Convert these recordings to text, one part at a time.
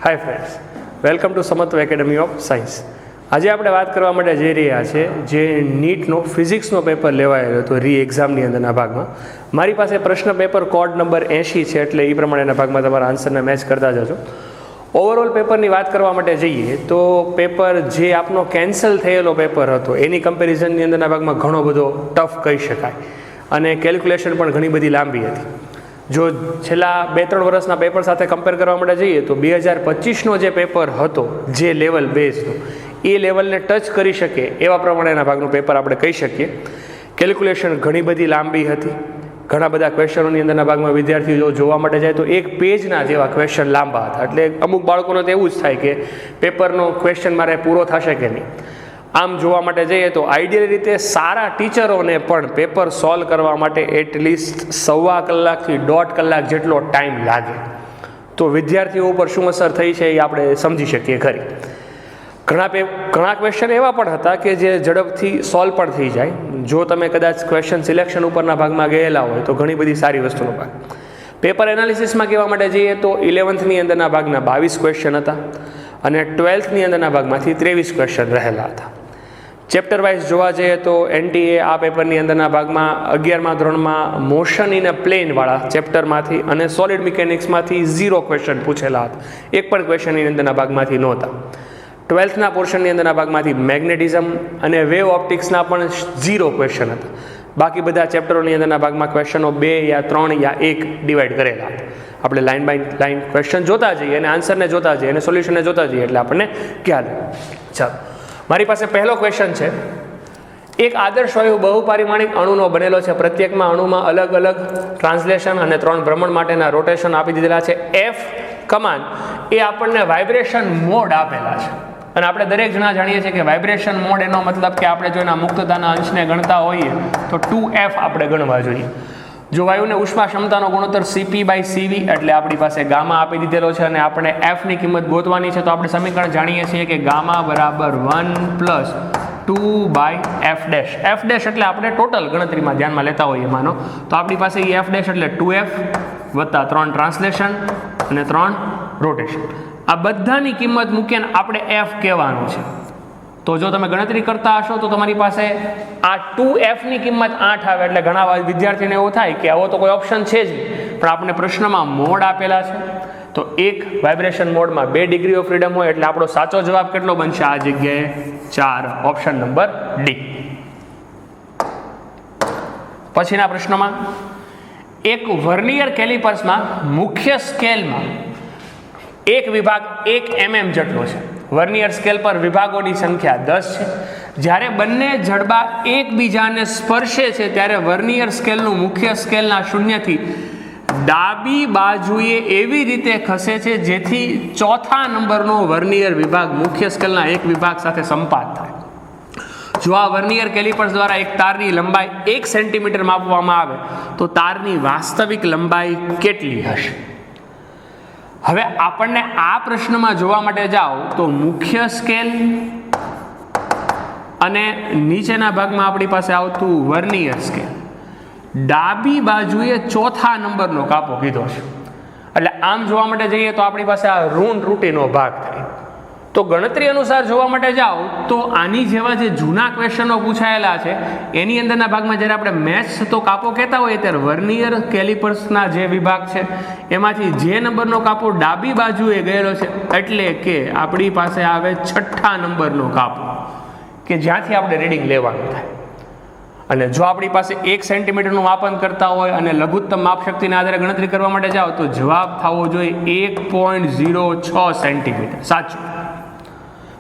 Hi friends, welcome to Samatva academy of science. આજે આપણે વાત કરવા માટે જઈ રહ્યા છે જે નીટનો ફિઝિક્સનો પેપર લેવાયેલો હતો રી એક્ઝામની અંદરના ભાગમાં. મારી પાસે પ્રશ્ન પેપર કોડ નંબર 80 છે, એટલે એ પ્રમાણેના ભાગમાં તમારા આન્સરને મેચ કરતા જજો. ઓવરઓલ પેપરની વાત કરવા માટે જઈએ તો પેપર જે આપનો કેન્સલ થયેલો પેપર હતો એની કમ્પેરિઝનની અંદરના ભાગમાં ઘણો બધો ટફ કહી શકાય, અને કેલ્ક્યુલેશન પણ ઘણી બધી લાંબી હતી. જો છેલ્લા 2-3 વર્ષના પેપર સાથે કમ્પેર કરવા માટે જઈએ તો 2025નો જે પેપર હતો જે લેવલ બેઝનો, એ લેવલને ટચ કરી શકે એવા પ્રમાણેના ભાગનું પેપર આપણે કહી શકીએ. કેલ્ક્યુલેશન ઘણી બધી લાંબી હતી, ઘણા બધા ક્વેશ્ચનોની અંદરના ભાગમાં વિદ્યાર્થીઓ જોવા માટે જાય તો એક પેજના જેવા ક્વેશ્ચન લાંબા હતા. એટલે અમુક બાળકોને તો એવું જ થાય કે પેપરનો ક્વેશ્ચન મારે પૂરો થશે કે નહીં. આમ જોવા માટે જઈએ તો આઈડિયલ રીતે સારા ટીચરોને પણ પેપર સોલ્વ કરવા માટે એટલીસ્ટ 1.25 કલાકથી 1.5 કલાક જેટલો ટાઈમ લાગે. તો વિદ્યાર્થીઓ ઉપર શું અસર થઈ છે એ આપણે સમજી શકીએ ખરી. ઘણા ક્વેશ્ચન એવા પણ હતા કે જે ઝડપથી સોલ્વ પણ થઈ જાય. જો તમે કદાચ ક્વેશ્ચન સિલેક્શન ઉપરના ભાગમાં ગયેલા હોય તો ઘણી બધી સારી વસ્તુનો ભાગ. પેપર એનાલિસિસમાં કહેવા માટે જઈએ તો 11thની અંદરના ભાગના 22 ક્વેશ્ચન હતા અને 12thની અંદરના ભાગમાંથી 23 ક્વેશ્ચન રહેલા હતા. ચેપ્ટર વાઇઝ જોવા જઈએ તો એનટીએ આ પેપરની અંદરના ભાગમાં 11મા ધોરણમાં મોશન ઇન અ પ્લેનવાળા ચેપ્ટરમાંથી અને સોલિડ મિકેનિક્સમાંથી 0 ક્વેશ્ચન પૂછેલા હતા. એક પણ ક્વેશ્ચનની અંદરના ભાગમાંથી નહોતા. 12થના પોર્શનની અંદરના ભાગમાંથી મેગ્નેટિઝમ અને વેવ ઓપ્ટિક્સના પણ 0 ક્વેશ્ચન હતા. બાકી બધા ચેપ્ટરોની અંદરના ભાગમાં ક્વેશ્ચનો 2 યા 3 યા 1 ડિવાઈડ કરેલા હતા. આપણે લાઇન બાય લાઇન ક્વેશ્ચન જોતા જઈએ અને આન્સરને જોતા જઈએ અને સોલ્યુશનને જોતા જઈએ એટલે આપણને ખ્યાલ આવે. ચાલો, મારી પાસે પહેલો ક્વેશ્ચન છે. એક આદર્શ વાયુ બહુપારિમાણિક અણુનો બનેલો છે. પ્રત્યેકમાં અણુમાં અલગ અલગ ટ્રાન્સલેશન અને 3 ભ્રમણ માટેના રોટેશન આપી દીધેલા છે. એફ કમાન્ડ એ આપણને વાઇબ્રેશન મોડ આપેલા છે, અને આપણે દરેક જણા જાણીએ છીએ કે વાઇબ્રેશન મોડ એનો મતલબ કે આપણે જો એના મુક્તતાના અંશને ગણતા હોઈએ તો 2f આપણે ગણવા જોઈએ. જો વાયુને ઉષ્મા ક્ષમતાનો ગુણોત્તર CP/CV એટલે આપણી પાસે ગામા આપી દીધેલો છે અને આપણે એફની કિંમત ગોતવાની છે, તો આપણે સમીકરણ જાણીએ છીએ કે ગામા બરાબર 1 + 2/f'. f' એટલે આપણે ટોટલ ગણતરીમાં ધ્યાનમાં લેતા હોઈએ માનો, તો આપણી પાસે એ f' એટલે 2f વત્તા 3 ટ્રાન્સલેશન અને 3 રોટેશન. આ બધાની કિંમત મૂકીને આપણે f કહેવાનું છે. તો જો તમે ગણતરી કરતા હશો તો તમારી પાસે આ 2fની કિંમત 8 આવે. એટલે ઘણા વિદ્યાર્થીઓને એવું થાય કે આવો તો કોઈ ઓપ્શન છે જ નહીં, પણ આપણે પ્રશ્નમાં મોડ આપેલા છે. તો એક વાઇબ્રેશન મોડમાં 2 ડિગ્રી ઓફ ફ્રીડમ હોય, એટલે આપણો સાચો જવાબ કેટલો બનશે આ જગ્યાએ? 4, ઓપ્શન નંબર ડી. પછીના પ્રશ્નમાં, એક વર્નિયર કેલિપર્સમાં મુખ્ય સ્કેલમાં એક વિભાગ 1 mm જેટલો છે. વર્નિયર સ્કેલ પર વિભાગોની સંખ્યા 10 છે. જ્યારે બંને જડબા એકબીજાને સ્પર્શે છે ત્યારે વર્નિયર સ્કેલનું મુખ્ય સ્કેલના શૂન્યથી ડાબી બાજુએ એવી રીતે ખસે છે જેથી ચોથા નંબરનો વર્નિયર વિભાગ મુખ્ય સ્કેલના એક વિભાગ સાથે સંપાત થાય. જો આ વર્નિયર કેલિપર્સ દ્વારા એક તારની લંબાઈ 1 સેન્ટીમીટર માપવામાં આવે તો તારની વાસ્તવિક લંબાઈ કેટલી હશે? હવે આપણને આ પ્રશ્નમાં જોવા માટે જાઓ તો મુખ્ય સ્કેલ અને નીચેના ભાગમાં આપણી પાસે આવતું વર્નિયર સ્કેલ, ડાબી બાજુએ ચોથા નંબરનો કાપો કીધો છે. એટલે આમ જોવા માટે જઈએ તો આપણી પાસે આ ઋણ ત્રુટીનો ભાગ થાય. તો ગણતરી અનુસાર જોવા માટે જાઓ તો આની જેવા જે જૂના ક્વેશ્ચનો પૂછાયેલા છે એની અંદરના ભાગમાં જ્યારે આપણે મેચ થતો કાપો કહેતા હોઈએ ત્યારે વર્નિયર કેલિપર્સના જે વિભાગ છે એમાંથી જે નંબરનો કાપો ડાબી બાજુએ ગયેલો છે એટલે કે આપણી પાસે આવે 6થા નંબરનો કાપો કે જ્યાંથી આપણે રીડિંગ લેવાનું થાય. અને જો આપણી પાસે 1 સેન્ટીમીટરનું માપન કરતા હોય અને લઘુત્તમ માપશક્તિના આધારે ગણતરી કરવા માટે જાઓ તો જવાબ થવો જોઈએ 1.06 સેન્ટીમીટર. સાચું,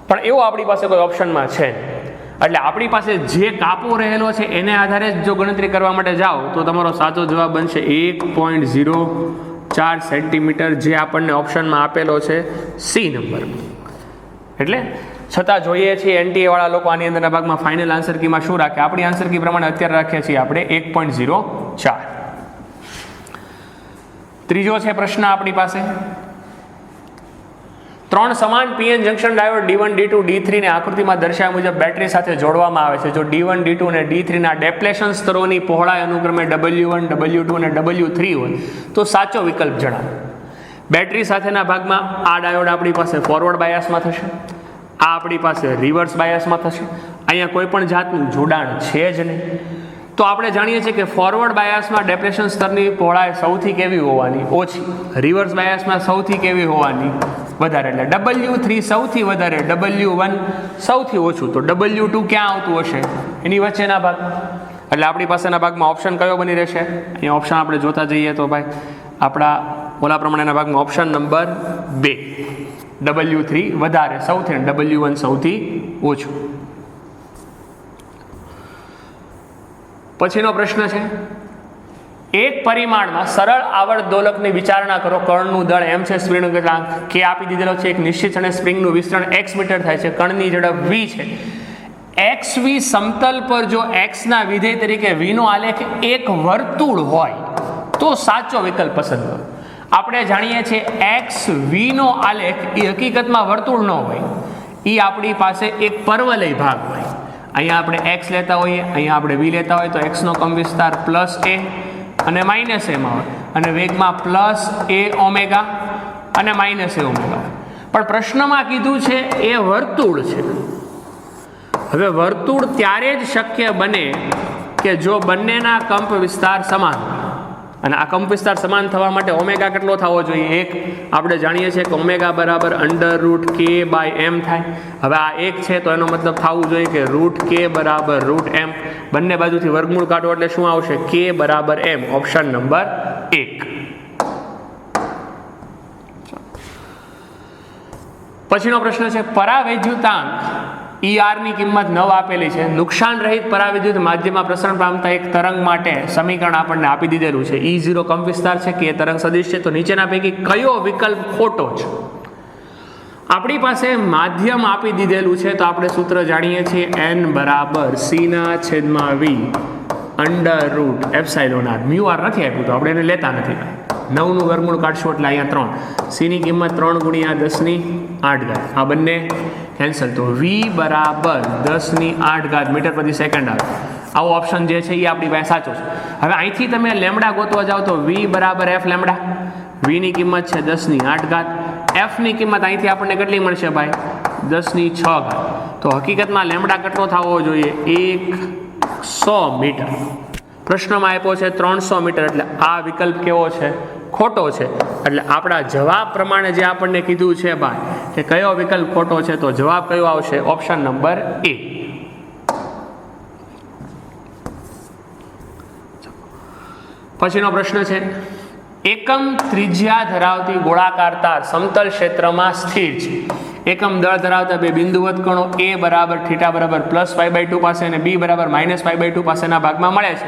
પણ એવું આપણી પાસે કોઈ ઓપ્શનમાં છે નહીં. એટલે આપણી પાસે જે કાપો રહેલો છે એને આધારે જો ગણતરી કરવા માટે જાઓ તો તમારો સાચો જવાબ બનશે 1.04 સેન્ટીમીટર, જે આપણને ઓપ્શનમાં આપેલો છે સી નંબર. એટલે છતાં જોઈએ છીએ એનટીએ વાળા લોકો આની અંદરના ભાગમાં ફાઇનલ આન્સર કીમાં શું રાખે? આપણી આન્સર કી પ્રમાણે અત્યારે રાખીએ છીએ આપણે 1.04. ત્રીજો છે પ્રશ્ન આપણી પાસે, 3 સમાન PN junction diode D1, D2, D3 ને આકૃતિમાં દર્શાવ્યા મુજબ બેટરી સાથે જોડવામાં આવે છે. જો D1, D2 અને D3 ના ડેપ્લેશન સ્તરોની પહોળાઈ અનુક્રમે W1, W2 અને W3 હોય તો સાચો વિકલ્પ જણાવો. બેટરી સાથેના ભાગમાં આ ડાયોડ આપણી પાસે ફોરવર્ડ બાયસમાં થશે, આ આપણી પાસે રિવર્સ બાયસમાં થશે. અહીંયા કોઈ પણ જાતનું જોડાણ છે જ નહીં. તો આપણે જાણીએ છીએ કે ફોરવર્ડ બાયસમાં ડેપ્રેશન સ્તરની પહોળાઈ સૌથી કેવી હોવાની? ઓછી. રિવર્સ બાયસમાં સૌથી કેવી હોવાની? વધારે. એટલે W3 સૌથી વધારે, W1 સૌથી ઓછું. તો W2 ક્યાં આવતું હશે? એની વચ્ચેના ભાગ. એટલે આપણી પાસેના ભાગમાં ઓપ્શન કયો બની રહેશે? અહીંયા ઓપ્શન આપણે જોતા જઈએ તો ભાઈ આપણા ઓલા પ્રમાણેના ભાગમાં ઓપ્શન નંબર 2, W3 વધારે સૌથી, W1 સૌથી ઓછું. પછીનો પ્રશ્ન છે, એક પરિમાણમાં સરળ આવર્ત દોલકની વિચારણા કરો. કણનું દળ m છે, સ્પ્રિંગનો ગતિરાંક k આપી દીધેલો છે. એક નિશ્ચિત અને સ્પ્રિંગનું વિસ્તરણ x મીટર થાય છે. કણની ઝડપ v છે. xv સમતલ પર જો x ના વિધેય તરીકે v નો આલેખ એક વર્તુળ હોય તો સાચો વિકલ્પ પસંદ કરો. આપણે જાણીએ છીએ xv નો આલેખ એ હકીકતમાં વર્તુળ ન હોય, એ આપણી પાસે એક પરવલય ભાગ હોય. અહીંયા આપણે x લેતા હોઈએ, અહીંયા આપણે v લેતા હોય તો x નો કમ વિસ્તાર પ્લસ a અને માઇનસ a માં હોય, અને વેગમાં પ્લસ a ઓમેગા અને માઇનસ a ઓમેગા. પણ પ્રશ્નમાં કીધું છે એ વર્તુળ છે. હવે વર્તુળ ત્યારે જ શક્ય બને કે જો બંનેના કંપ વિસ્તાર સમાન, અને આ કંપ વિસ્તાર સમાન થવા માટે ઓમેગા કેટલો થવો જોઈએ? 1. આપણે જાણીએ છીએ કે ઓમેગા બરાબર √k/m થાય. હવે આ 1 છે તો એનો મતલબ થવું જોઈએ કે √k બરાબર √m. બંને બાજુથી વર્ગમૂળ કાઢો એટલે શું આવશે? k બરાબર m. Option number 1. પછીનો પ્રશ્ન છે, પરાવૈદ્યુતાંક ER ની કિંમત 9 આપેલી છે. નુકસાન રહિત પરાવિદ્યુત માધ્યમમાં પ્રસરણ પામતા એક તરંગ માટે સમીકરણ આપણને આપી દીધેલું છે. E0 કંપ વિસ્તાર છે, કે તરંગ સદિશ છે. તો નીચેના પૈકી કયો વિકલ્પ ખોટો છે? આપણી પાસે માધ્યમ આપી દીધેલું છે તો આપણે સૂત્ર જાણીએ છીએ n બરાબર c/v √ε/r. μr નથી આપ્યું તો આપણે એને લેતા નથી. 9 નું વર્ગમૂળ કાઢશું એટલે અહીંયા 3. c ની કિંમત 3 × 10⁸. આ બંને કેન્સલ. તો v બરાબર 10⁸ મીટર પ્રતિ સેકન્ડ આવે. આવો ઓપ્શન જે છે એ આપણી પાસે સાચો છે. હવે અહીંથી તમે લેમડા ગોતવા જાઓ તો v બરાબર f લેમડા. v ની કિંમત છે 10⁸. f ની કિંમત અહીંથી આપણને કેટલી મળશે ભાઈ? 10⁶. તો હકીકતમાં લેમડા કેટલો થવો જોઈએ? 100 મીટર. પ્રશ્નમાં આપ્યો છે 300 મીટર. એટલે આ વિકલ્પ કેવો છે? ખોટો છે. એટલે આપણા જવાબ પ્રમાણે જે આપણને કીધું છે ભાઈ કે કયો વિકલ્પ ખોટો છે, તો જવાબ કયો આવશે? Option number A. પછીનો પ્રશ્ન છે, એકમ ત્રિજ્યા ધરાવતી ગોળાકાર તાર સમતલ ક્ષેત્રમાં સ્થિર છે. એકમ દળ ધરાવતા બે બિંદુવત કણો A બરાબર θ બરાબર +π/2 પાસે અને B બરાબર -π/2 પાસેના ભાગમાં મળે છે.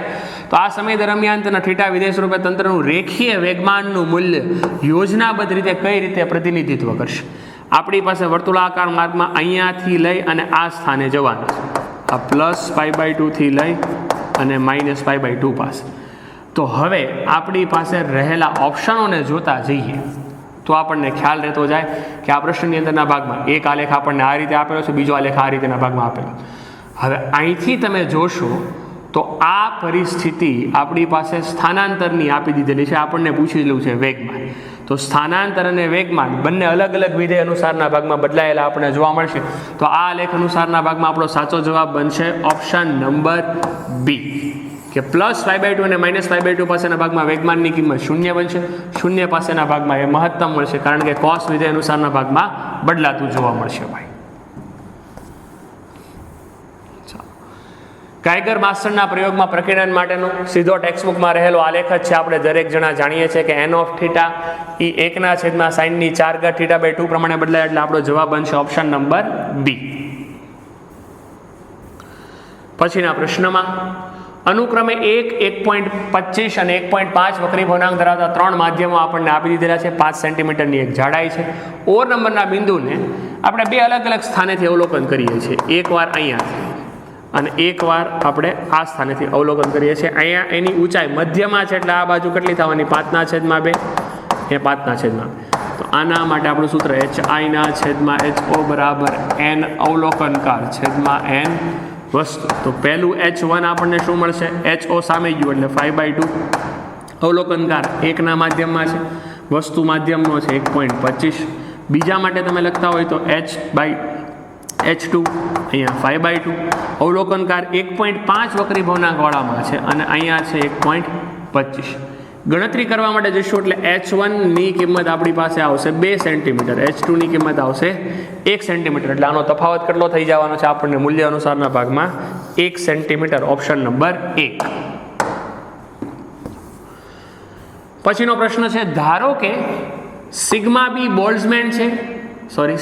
તો આ સમય દરમિયાન તેના θ વિધેય સ્વરૂપે તંત્રનું રેખીય વેગમાનનું મૂલ્ય યોજનાબદ્ધ રીતે કઈ રીતે પ્રતિનિધિત્વ કરશે? આપણી પાસે વર્તુળાકાર માર્ગમાં અહીંયાથી લઈ અને આ સ્થાને જવાનું છે. આ +π/2 થી લઈ અને -π/2 પાસે. તો હવે આપણી પાસે રહેલા ઓપ્શનોને જોતા જઈએ તો આપણને ખ્યાલ રહેતો જાય કે આ પ્રશ્નની અંદરના ભાગમાં એક આલેખ આપણને આ રીતે આપેલો છે, બીજો આલેખ આ રીતેના ભાગમાં આપેલો. હવે અહીંથી તમે જોશો તો આ પરિસ્થિતિ આપણી પાસે સ્થાનાંતરની આપી દીધેલી છે. આપણને પૂછેલું છે વેગમાન. તો સ્થાનાંતર અને વેગમાન બંને અલગ અલગ વિધેય અનુસારના ભાગમાં બદલાયેલા આપણને જોવા મળશે. તો આ આલેખ અનુસારના ભાગમાં આપણો સાચો જવાબ બનશે ઓપ્શન નંબર B, કે +π/2 અને -π/2 પાસેના ભાગમાં વેગમાનની કિંમત 0 બનશે. 0 પાસેના ભાગમાં એ મહત્તમ મળશે, કારણ કે કોસ વિધેય અનુસારના ભાગમાં બદલાતું જોવા મળશે ભાઈ. ગાયગર માસ્ટરના પ્રયોગમાં પ્રકીર્ણન માટેનો સીધો ટેક્સ્ટબુકમાં રહેલો આલેખ જ છે. આપણે દરેક જણા જાણીએ છીએ કે n ઓફ θ એ 1/sin⁴ θ/2 પ્રમાણે બદલાય. એટલે આપણો જવાબ બનશે ઓપ્શન નંબર B. પછીના પ્રશ્નમાં અનુક્રમે 1.25 અને 1.5 વક્રી ભવનાંક ધરાવતા 3 માધ્યમો આપણને આપી દીધેલા છે. 5 સેન્ટીમીટરની એક જાડાઈ છે. ઓર નંબરના બિંદુને આપણે બે અલગ અલગ સ્થાનેથી અવલોકન કરીએ છીએ. એકવાર અહીંયાથી અને એકવાર આપણે આ સ્થાનેથી અવલોકન કરીએ છીએ. અહીંયા એની ઊંચાઈ મધ્યમાં છે, એટલે આ બાજુ કેટલી થવાની? 5/2 એ 5/2. તો આના માટે આપણું સૂત્ર HI/HO બરાબર n અવલોકનકાર છેદમાં n વસ્તુ. તો પહેલું H1 આપણને શું મળશે? HO સામે ગયું એટલે 5/2 અવલોકનકાર 1ના માધ્યમમાં છે. વસ્તુ માધ્યમનો છે 1.25, બીજા માટે તમે લખતા હોય તો H/H2 અહીંયા 5/2, અવલોકનકાર 1.5 વક્રી ભવનાંકવાળામાં છે અને અહીંયા છે 1.25. ગણતરી કરવા માટે જઈશું એટલે H1ની કિંમત આપણી પાસે આવશે 2 સેન્ટીમીટર, H2ની કિંમત આવશે 1 સેન્ટીમીટર, એટલે આનો તફાવત કેટલો થઈ જવાનો છે આપણને મૂલ્ય અનુસારના ભાગમાં 1 સેન્ટીમીટર, ઓપ્શન નંબર 1. પછીનો પ્રશ્ન છે, ધારો કે સિગ્મા બી બોલ્ટ્ઝમેન છે,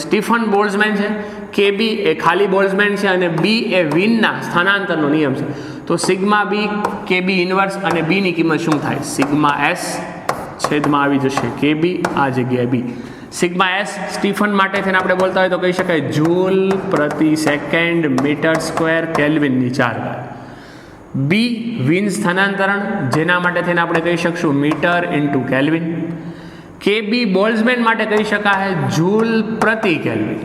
સ્ટીફન બોલ્ટ્ઝમેન છે, KB એ ખાલી બોલ્ટ્ઝમેન છે અને B એ વિનના સ્થાનાંતરનો નિયમ છે. તો સિગ્મા બી KB ઇન્વર્સ અને B ની કિંમત શું થાય? સિગ્મા S છેદમાં આવી જશે KB, આ જગ્યાએ B. સિગ્મા S સ્ટીફન માટે થઈને આપણે બોલતા હોય તો કહી શકાય જૂલ પ્રતિ સેકન્ડ મીટર સ્ક્વેર કેલ્વિનની 4 ઘાત. B વિન સ્થાનાંતરણ, જેના માટે થઈને આપણે કહી શકશું meter into kelvin. KB Boltzmann માટે કહી શકાય જૂલ પ્રતિ કેલ્વિન.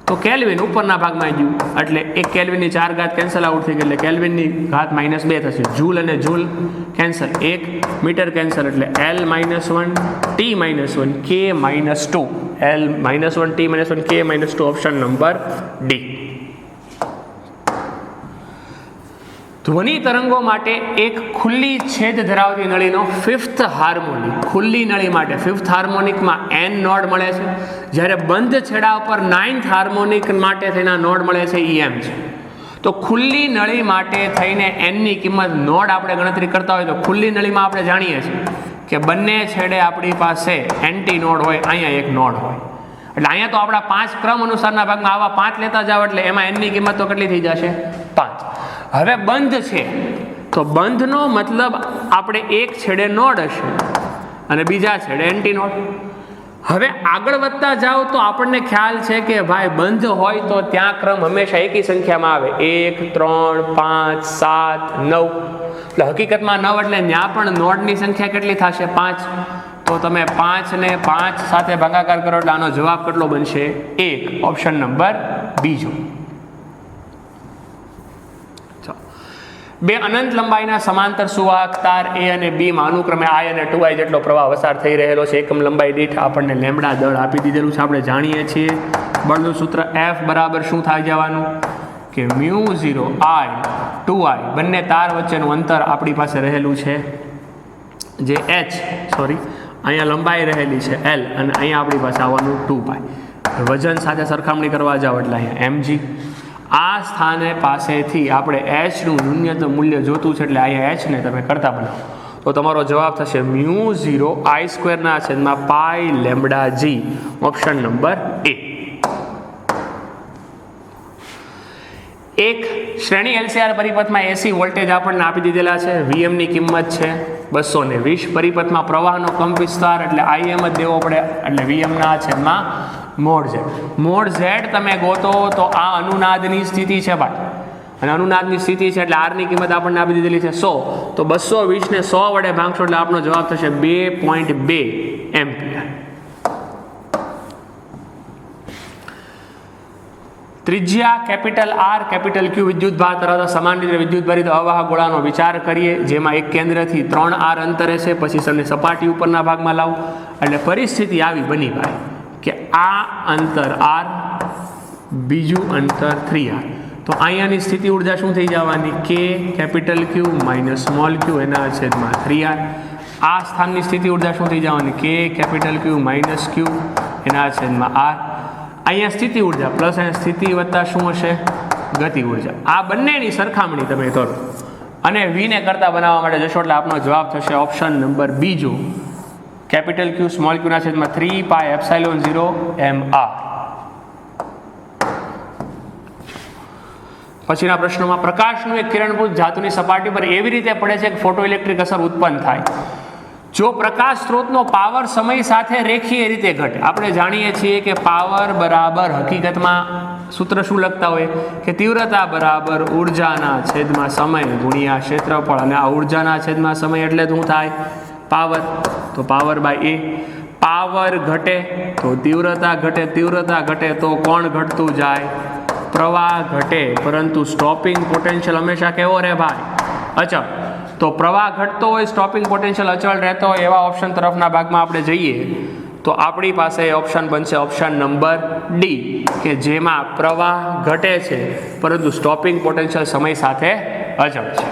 તો કેલ્વિન ઉપરના ભાગમાં આવી ગયું એટલે 1 કેલ્વિનની 4 ઘાત કેન્સલ આઉટ થઈ ગઈ એટલે કેલ્વિનની ઘાત -2 થશે. જૂલ અને જૂલ કેન્સલ, 1 મીટર કેન્સલ એટલે L - 1 T - 1 K - 2, L - 1 T - 1 K - 2, option number D. ધ્વનિ તરંગો માટે એક ખુલ્લી છેદ ધરાવતી નળીનો 5th હાર્મોનિક, ખુલ્લી નળી માટે 5th હાર્મોનિકમાં n નોડ મળે છે, જ્યારે બંધ છેડા ઉપર 9th હાર્મોનિક માટે થઈને નોડ મળે છે EM છે. તો ખુલ્લી નળી માટે થઈને n ની કિંમત નોડ આપણે ગણતરી કરતા હોય તો ખુલ્લી નળીમાં આપણે જાણીએ છીએ કે બંને છેડે આપણી પાસે એન્ટી નોડ હોય, અહીંયા એક નોડ હોય, એટલે અહીંયા તો આપણા 5 ક્રમ અનુસારના ભાગમાં આવા 5 લેતા જાવ એટલે એમાં n ની કિંમત તો કેટલી થઈ જશે? 5. હવે બંધ છે તો બંધનો મતલબ આપણે એક છેડે નોડ હશે અને બીજા છેડે એન્ટી નોડ. હવે આગળ વધતા જાઓ તો આપણને ખ્યાલ છે કે ભાઈ બંધ હોય તો ત્યાં ક્રમ હંમેશા એકી સંખ્યામાં આવે, 1 3 5 7 9, એટલે હકીકતમાં 9 એટલે ત્યાં પણ નોડની સંખ્યા કેટલી થશે? 5. તો તમે 5 ને 5 સાથે ભાગાકાર કરો એટલે આનો જવાબ કેટલો બનશે? 1, ઓપ્શન નંબર બીજો. બે અનંત લંબાઈના સમાંતર સુવાહક તાર A અને B માં અનુક્રમે I અને 2I જેટલો પ્રવાહ પસાર થઈ રહેલો છે. એકમ લંબાઈ દીઠ આપણને લેમ્બડા દળ આપી દીધેલું છે. આપણે જાણીએ છીએ બળનું સૂત્ર F બરાબર શું થઈ જવાનું કે μ0 I 2I, બંને તાર વચ્ચેનું અંતર આપણી પાસે રહેલું છે જે અહીંયા લંબાઈ રહેલી છે L અને અહીંયા આપણી પાસે આવવાનું 2π. વજન સાથે સરખામણી કરવા જાવ એટલે અહીંયા mg. આ સ્થાને પાસેથી આપણે h નું ન્યૂનતમ મૂલ્ય જોતું છે એટલે અહીંયા h ને તમે કરતા બનાવો તો તમારો જવાબ થશે μ0 I² π λg, option number A. એક શ્રેણી LCR પરિપથમાં AC વોલ્ટેજ આપણને આપી દીધેલા છે, VM ની કિંમત છે 220, પરિપથમાં પ્રવાહનો કંપ વિસ્તાર એટલે IM જ દેવો પડે એટલે VM ના છેદમાં મોડ Z. મોડ Z તમે ગોતો તો આ અનુનાદની સ્થિતિ છે ભાઈ, અને અનુનાદની સ્થિતિ છે એટલે R ની કિંમત આપણને આપી દીધેલી છે 100, તો 220 ને 100 વડે ભાગશો એટલે આપણો જવાબ થશે 2.2 એમ્પિયર. ત્રિજ્યા કેપિટલ R કેપિટલ Q વિદ્યુતભાર ધરાવતા સમાન રીતે વિદ્યુતભારિત અવાહક ગોળાનો વિચાર કરીએ, જેમાં એક કેન્દ્રથી 3R અંતરે છે, પછી તમને સપાટી ઉપરના ભાગમાં લાવો એટલે પરિસ્થિતિ આવી બની ભાઈ કે આ અંતર R, બીજું અંતર 3R, તો અહીંયાની સ્થિતિ ઉર્જા શું થઈ જવાની? K capital Q minus small q એના છેદમાં 3R. આ સ્થાનની સ્થિતિ ઉર્જા શું થઈ જવાની? K capital Q minus Q એના છેદમાં R. અહીંયા સ્થિતિ ઉર્જા પ્લસ અહીંયા સ્થિતિ વત્તા શું હશે? ગતિ ઉર્જા. આ બંનેની સરખામણી તમે કરો અને V ને કરતા બનાવવા માટે જશો એટલે આપનો જવાબ થશે ઓપ્શન નંબર બીજો, કેપિટલ Q સ્મોલ q ના છેદમાં 3πε0 mR. પછીના પ્રશ્નોમાં પ્રકાશનું એક કિરણભૂત ધાતુની સપાટી પર એવી રીતે પડે છે કે ફોટોઇલેક્ટ્રિક અસર ઉત્પન્ન થાય. જો પ્રકાશ સ્ત્રોતનો પાવર સમય સાથે રેખીય રીતે ઘટે, આપણે જાણીએ છીએ કે પાવર બરાબર હકીકતમાં સૂત્ર શું લખતા હોય કે તીવ્રતા બરાબર ઉર્જાના છેદમાં સમય ગુણ્યા ક્ષેત્રફળ, અને આ ઉર્જાના છેદમાં સમય એટલે શું થાય? પાવર. તો પાવર બાય A. પાવર ઘટે તો તીવ્રતા ઘટે, તીવ્રતા ઘટે તો કોણ ઘટતું જાય? પ્રવાહ ઘટે, પરંતુ સ્ટોપિંગ પોટેન્શિયલ હંમેશા કેવો રહે ભાઈ? અચળ. તો પ્રવાહ ઘટતો હોય, સ્ટોપિંગ પોટેન્શિયલ અચળ રહેતો હોય એવા ઓપ્શન તરફના ભાગમાં આપણે જઈએ તો આપણી પાસે ઓપ્શન બનશે ઓપ્શન નંબર ડી, કે જેમાં પ્રવાહ ઘટે છે પરંતુ સ્ટોપિંગ પોટેન્શિયલ સમય સાથે અચળ છે.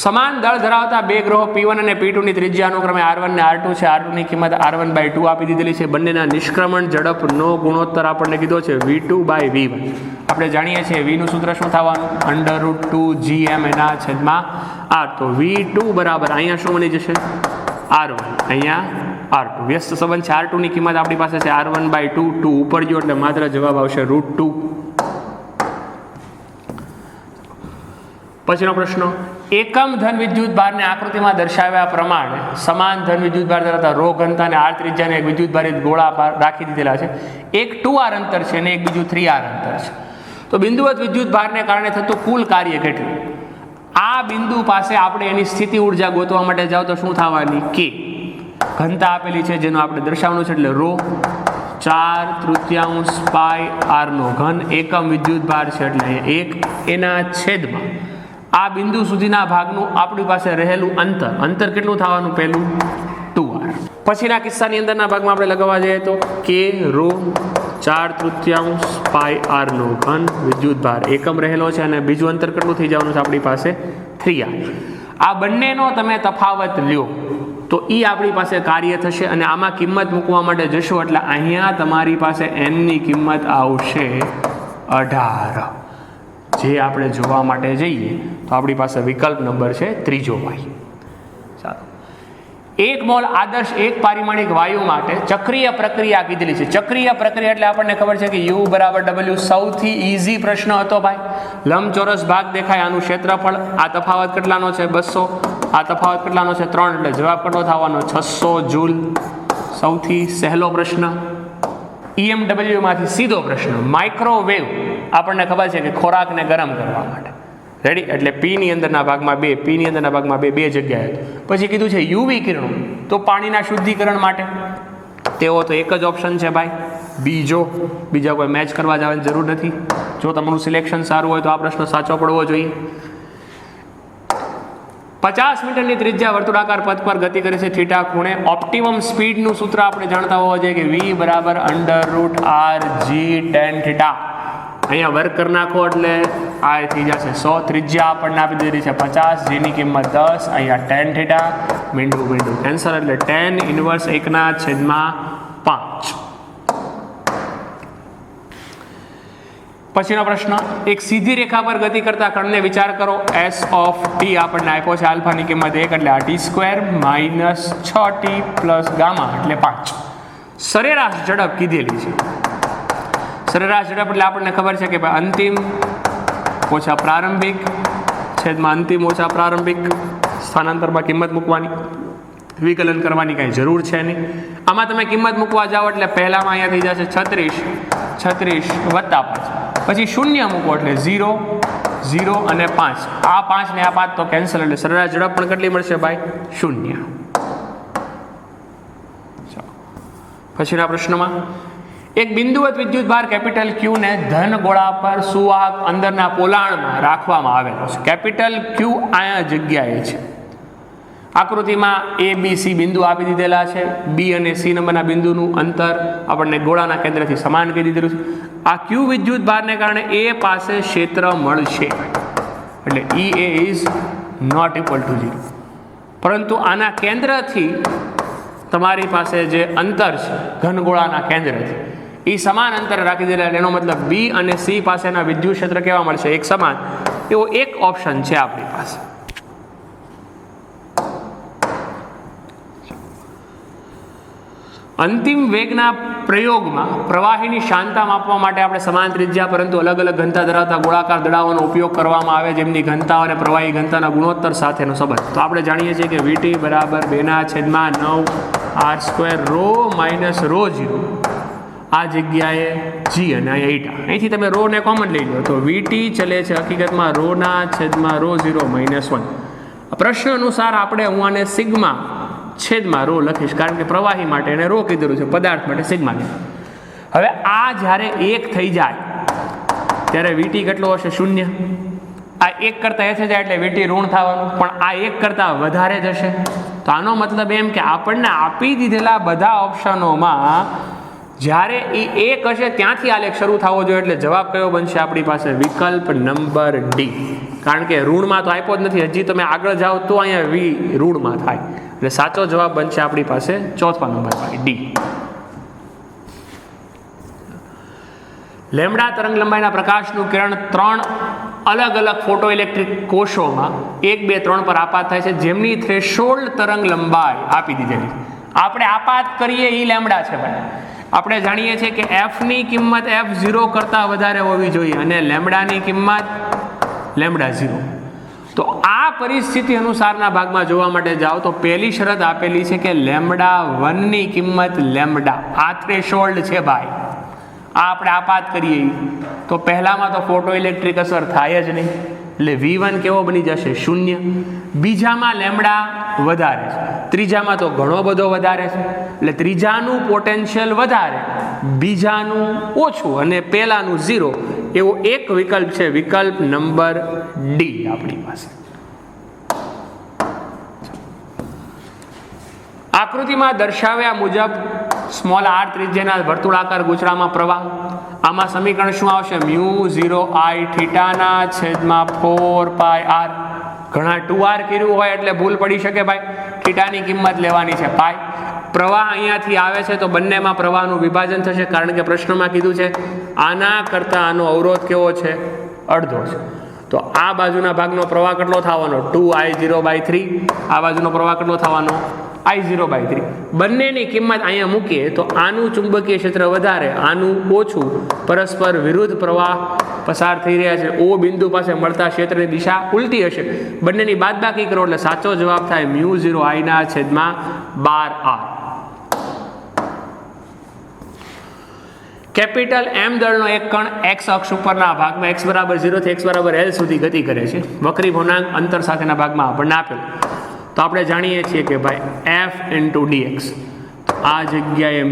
સમાન દળ ધરાવતા બે ગ્રહો P1 અને P2 ની ત્રિજ્યા અનુક્રમે R1 અને R2 છે. R2 ની કિંમત R1/2 આપી દીધેલી છે. બંનેના નિષ્ક્રમણ ઝડપનો ગુણોત્તર આપણને કીધો છે V2/V1. આપણે જાણીએ છીએ V નું સૂત્ર શું થવાનું, √2gm એના છેદમાં R. તો V2 બરાબર અહીંયા શું બની જશે, R1, અહીંયા R2. વ્યસ્ત સંબંધ છે. R2 ની કિંમત આપણી પાસે છે R1/2, 2 ઉપર ગયો એટલે માત્ર જવાબ આવશે √2. પછીનો પ્રશ્ન, એકમ ધન વિદ્યુત ભારને આકૃતિમાં દર્શાવ્યા પ્રમાણે સમાન ધન વિદ્યુત ભાર ધરાવતા રો ઘનતા અને R ત્રિજ્યાને એક વિદ્યુત ભારિત ગોળા રાખી દીધેલા છે. એક 2R અંતર છે અને એક બીજું 3R અંતર છે. તો બિંદુવત વિદ્યુત ભારને કારણે થતું કુલ કાર્ય કેટલું? આ બિંદુ પાસે આપણે એની સ્થિતિ ઉર્જા ગોતવા માટે જાઓ તો શું થવાની, કે ઘનતા આપેલી છે જેનું આપણે દર્શાવવાનું છે એટલે રો 4/3 પાઈ R નો ઘન એકમ વિદ્યુત ભાર છે એટલે 1 એના છેદમાં આ બિંદુ સુધીના ભાગનું આપણી પાસે રહેલું અંતર કેટલું થવાનું, પહેલું 2R. પછીના કિસ્સાની અંદરના ભાગમાં આપણે લગાવવા જઈએ તો કે રો 4/3 પાઈ R નો ઘન વિદ્યુત ભાર એકમ રહેલો છે અને બીજું અંતર કેટલું થઈ જવાનું છે આપણી પાસે 3R. આ બંનેનો તમે તફાવત લ્યો તો એ આપણી પાસે કાર્ય થશે અને આમાં કિંમત મૂકવા માટે જશો એટલે અહીંયા તમારી પાસે n ની કિંમત આવશે 18. જે આપણે જોવા માટે જઈએ તો આપણી પાસે વિકલ્પ નંબર છે ત્રીજો ભાઈ. ચાલો, 1 મોલ આદર્શ એક પારિમાણિક વાયુ માટે ચક્રીય પ્રક્રિયા કીધેલી છે. ચક્રીય પ્રક્રિયા એટલે આપણને ખબર છે કે U = W. સૌથી ઈઝી પ્રશ્ન હતો ભાઈ. લંબચોરસ ભાગ દેખાય, આનું ક્ષેત્રફળ, આ તફાવત કેટલાનો છે 200, આ તફાવત કેટલાનો છે 3, એટલે જવાબ કેટલો થવાનો 600 જૂલ. સૌથી સહેલો પ્રશ્ન. EMW માંથી સીધો પ્રશ્ન, માઇક્રોવેવ આપણને ખબર છે કે ખોરાકને ગરમ કરવા માટે. રેડી, એટલે P ની અંદરના ભાગમાં 2, P ની અંદરના ભાગમાં 2 જગ્યાએ. પછી કીધું છે UV કિરણો, તો પાણીના શુદ્ધિકરણ માટે. તેવો તો એક જ ઓપ્શન છે ભાઈ, બીજો. બીજા કોઈ મેચ કરવા જવાની જરૂર નથી. જો તમારું સિલેક્શન સારું હોય તો આ પ્રશ્ન સાચો પડવો જોઈએ. 50 મીટરની ત્રિજ્યા વર્તુળાકાર પથ પર ગતિ કરે છે થીટા ખૂણે. ઓપ્ટિમમ સ્પીડનું સૂત્ર આપણે જાણતા હોવા જોઈએ કે V = √RG tan θ. અહીંયા વર્ક કરી નાખો એટલે આ થઈ જશે 100. ત્રિજ્યા આપણને આપી દીધી છે 50, જેની કિંમત 10. અહીંયા tan θ, મીંડું કેન્સર એટલે tan ઇન્વર્સ 1/5. પછીનો પ્રશ્ન, એક સીધી રેખા પર ગતિ કરતા કણને વિચાર કરો. S of t આપણને આપ્યો છે, આલ્ફાની કિંમત 1 એટલે આ t² - 6t + ગામા એટલે 5. સરેરાશ ઝડપ કીધેલી છે. સરેરાશ ઝડપ એટલે આપણને ખબર છે કે ભાઈ અંતિમ ઓછા પ્રારંભિક છેદમાં અંતિમ ઓછા પ્રારંભિક. સ્થાનાંતરમાં કિંમત મૂકવાની, વિકલન કરવાની કાંઈ જરૂર છે નહીં. આમાં તમે કિંમત મૂકવા જાઓ એટલે પહેલામાં અહીંયા થઈ જશે 36 + 5. પછી 0 મૂકો એટલે 0, 0 અને 5. આ 5 ને આ 5 તો કેન્સલ, એટલે સરેરાશ ઝડપ પણ કેટલી મળશે ભાઈ, 0. પછીના પ્રશ્નમાં, એક બિંદુવત વિદ્યુત ભાર કેપિટલ Q ને ધન ગોળા પર સુવાહક અંદરના પોલાણમાં રાખવામાં આવેલો છે. કેપિટલ Q અહીંયા જગ્યાએ છે. આકૃતિમાં ABC બિંદુ આપી દીધેલા છે. B અને C નંબરના બિંદુનું અંતર આપણને ગોળાના કેન્દ્રથી સમાન કહી દીધેલું છે. આ Q વિદ્યુત ભારને કારણે A પાસે ક્ષેત્ર મળશે એટલે EA = 0. પરંતુ આના કેન્દ્રથી તમારી પાસે જે અંતર છે ઘનગોળાના કેન્દ્રથી એ સમાન અંતર રાખી દીધેલા. એનો મતલબ B અને C પાસેના વિદ્યુત ક્ષેત્ર કેવા મળશે, એક સમાન. એવો એક ઓપ્શન છે આપણી પાસે. અંતિમ વેગના પ્રયોગમાં પ્રવાહીની શાંતતા માપવા માટે આપણે સમાન ત્રિજ્યા પરંતુ અલગ અલગ ઘનતા ધરાવતા ગોળાકાર દડાઓનો ઉપયોગ કરવામાં આવે, જેમની ઘનતા અને પ્રવાહી ઘનતાના ગુણોત્તર સાથેનો સંબંધ. તો આપણે જાણીએ છીએ કે VT = 2/9R² - ρ0. આ જગ્યાએ G અને અહીંયા η. અહીંથી તમે ρ ને કોમન લઈ લો તો VT ચલે છે હકીકતમાં ρ/ρ0 - 1. પ્રશ્ન અનુસાર આપણે હું આને સિગ્મા છેદમાં ρ લખીશ, કારણ કે પ્રવાહી માટે એને ρ કીધેલું છે, પદાર્થ માટે સિગ્મા કીધું. હવે આ જ્યારે 1 થઈ જાય ત્યારે VT કેટલો હશે, 0. આ 1 કરતાં એસે જાય એટલે VT ઋણ થવાનું, પણ આ 1 કરતાં વધારે જશે. તો આનો મતલબ એમ કે આપણને આપી દીધેલા બધા ઓપ્શનોમાં જ્યારે એ 1 હશે ત્યાંથી આલેખ શરૂ થવો જોઈએ. એટલે જવાબ કયો બનશે આપણી પાસે? વિકલ્પ નંબર ડી. કારણ કે ઋણમાં તો આપ્યો જ નથી, હજી તમે આગળ જાઓ તો અહીંયા વી ઋણમાં થાય. એટલે સાચો જવાબ બનશે આપણી પાસે ચોથા નંબર પર ડી. લેમ્ડા તરંગ લંબાઈના પ્રકાશનું કિરણ 3 અલગ અલગ ફોટો ઇલેક્ટ્રિક કોષોમાં 1, 2, 3 પર આપાત થાય છે, જેમની થ્રેશોલ્ડ તરંગ લંબાઈ આપી દીધેલી. આપણે આપાત કરીએ એ લેમ્ડા છે ભાઈ. આપણે જાણીએ છીએ કે એફની કિંમત F0 કરતાં વધારે હોવી જોઈએ અને લેમ્ડાની કિંમત લેમ્ડા 0. તો આ પરિસ્થિતિ અનુસારના ભાગમાં જોવા માટે જાઓ તો પહેલી શરત આપેલી છે કે લેમ્ડા 1 ની કિંમત લેમ્ડા, આ થ્રેશોલ્ડ છે ભાઈ. આ આપણે આપાત કરીએ તો પહેલામાં તો ફોટો ઇલેક્ટ્રિક અસર થાય જ નહીં, એટલે V1 કેવો બની જશે? 0. બીજામાં લેમ્ડા વધારે છે, ત્રીજામાં તો ઘણો બધો વધારે છે, એટલે ત્રીજાનું પોટેન્શિયલ વધારે, બીજાનું ઓછું અને પહેલાનું 0. એવો એક વિકલ્પ છે, વિકલ્પ નંબર ડી આપણી પાસે. આકૃતિમાં દર્શાવ્યા મુજબ સ્મોલ r ત્રિજ્યાના વર્તુળાકાર ગૂંચળામાં પ્રવાહ. આમાં સમીકરણ શું આવશે? μ0I θ/4πr. ઘણા 2r કર્યું હોય એટલે ભૂલ પડી શકે ભાઈ. થીટાની કિંમત લેવાની છે પાઈ. પ્રવાહ અહીંયાથી આવે છે તો બંનેમાં પ્રવાહનું વિભાજન થશે, કારણ કે પ્રશ્નમાં કીધું છે આના કરતાં આનો અવરોધ કેવો છે? અડધો છે. તો આ બાજુના ભાગનો પ્રવાહ કેટલો થવાનો? 2I0/3. આ બાજુનો પ્રવાહ કેટલો થવાનો? I0/3. બંનેની કિંમત અહીંયા મૂકીએ તો આનું ચુંબકીય ક્ષેત્ર વધારે, આનું ઓછું, પરસ્પર વિરુદ્ધ પ્રવાહ પસાર થઈ રહ્યા છે. O બિંદુ પાસે મળતા ક્ષેત્રની દિશા ઉલટી હશે. બંનેની બાદબાકી કરો એટલે સાચો જવાબ થાય μ0I/12r. કેપિટલ M દળનો એક કણ x અક્ષ ઉપરના ભાગમાં x બરાબર 0 થી x બરાબર L સુધી ગતિ કરે છે. વક્રી ભૂર્ણાંક અંતર સાથેના ભાગમાં આપણને આપેલ. તો આપણે જાણીએ છીએ કે ભાઈ F × dx, આ જગ્યાએ μ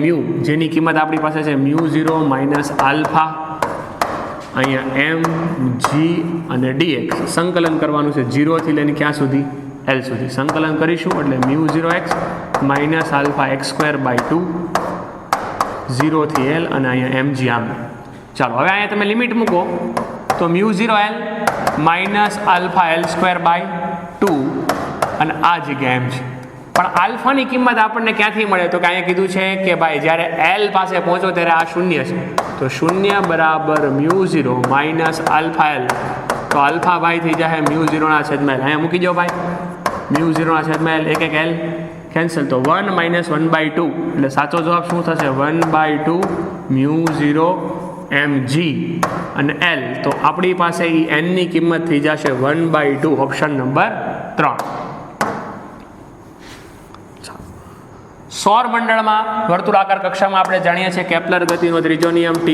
જેની કિંમત આપણી પાસે છે μ0 - આલ્ફા, અહીંયા m g અને dx સંકલન કરવાનું છે 0 થી લઈને ક્યાં સુધી? L સુધી. સંકલન કરીશું એટલે μ0x - આલ્ફા x²/2 0 થી L અને અહીંયા mg આમ. ચાલો હવે અહીંયા તમે લિમિટ મૂકો તો μ0L - આલ્ફા L²/2 અને આ જગ્યા એમ છે. પણ આલ્ફાની કિંમત આપણને ક્યાંથી મળે? તો કે અહીંયા કીધું છે કે ભાઈ જ્યારે L પાસે પહોંચો ત્યારે આ 0 છે, તો 0 બરાબર μ0 - આલ્ફા L. તો આલ્ફા ભાઈ થઈ જાય μ0/L. અહીંયા મૂકી દો ભાઈ, μ0/L, એક L કેન્સલ, તો 1 - 1/2. એટલે સાચો જવાબ શું થશે? 1/2 μ0 mg અને L. તો આપણી પાસે એ n ની કિંમત થઈ જશે 1/2, ઓપ્શન નંબર 3. સૌર મંડળમાં વર્તુળાકાર કક્ષામાં આપણે જાણીએ છીએ કેપ્લર ગતિનો ત્રીજો નિયમ t²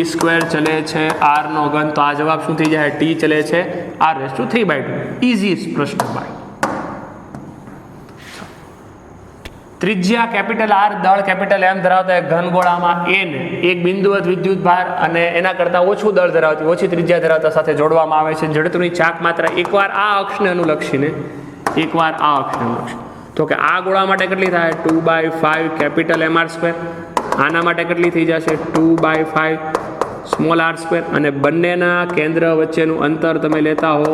ચલે છે r નો ઘન. તો આ જવાબ શું થઈ જાય? t ચલે છે r⁵3/2. ઇઝી પ્રશ્ન ભાઈ. ત્રિજ્યા કેપિટલ R, દળ કેપિટલ M ધરાવતા એક ઘનગોળામાં A ને એક બિંદુવત વિદ્યુત ભાર અને એના કરતાં ઓછું દળ ધરાવતી ઓછી ત્રિજ્યા ધરાવતા સાથે જોડવામાં આવે છે. જડત્વની ચાક માત્ર એકવાર આ અક્ષને અનુલક્ષીને એકવાર આ અક્ષને અનુલક્ષી. તો કે આ ગોળા માટે કેટલી થાય? 2/5 કેપિટલ mr². આના માટે કેટલી થઈ જશે? 2/5 સ્મોલ r². અને બંનેના કેન્દ્ર વચ્ચેનું અંતર તમે લેતા હો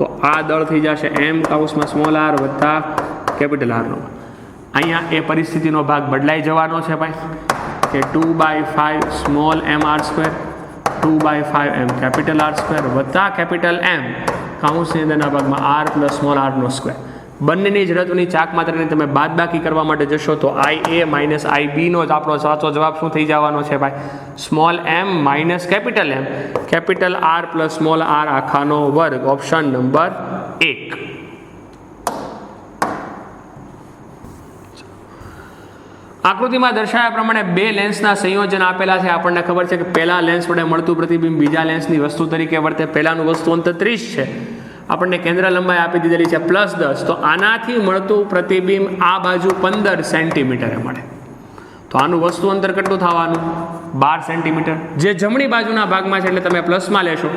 તો આ દળ થઈ જશે m (r) વત્તા કેપિટલ R નો. અહીંયા એ પરિસ્થિતિનો ભાગ બદલાઈ જવાનો છે ભાઈ કે 2/5 small mr², 2/5 m capital R² વત્તા કેપિટલ M કૌંસની અંદરના ભાગમાં r + સ્મોલ r નો સ્ક્વેર. બંનેની જડત્વની ચાક માત્રાની તમે બાદબાકી કરવા માટે જશો તો IA - IB નો જ આપણો સાચો જવાબ શું થઈ જવાનો છે ભાઈ? Small m - capital M capital R + small r આખાનો વર્ગ, ઓપ્શન નંબર 1. આકૃતિમાં દર્શાવ્યા પ્રમાણે બે લેન્સના સંયોજન આપેલા છે. આપણને ખબર છે કે પહેલા લેન્સ વડે મળતું પ્રતિબિંબ બીજા લેન્સની વસ્તુ તરીકે વર્તે. પહેલાનું વસ્તુ અંતર 30 છે, આપણને કેન્દ્ર લંબાઈ આપી દીધેલી છે +10. તો આનાથી મળતું પ્રતિબિંબ આ બાજુ 15 સેન્ટીમીટરે મળે. તો આનું વસ્તુ અંતર કેટલું થવાનું 12 સેન્ટીમીટર, જે જમણી બાજુના ભાગમાં છે એટલે તમે પ્લસમાં લેશો.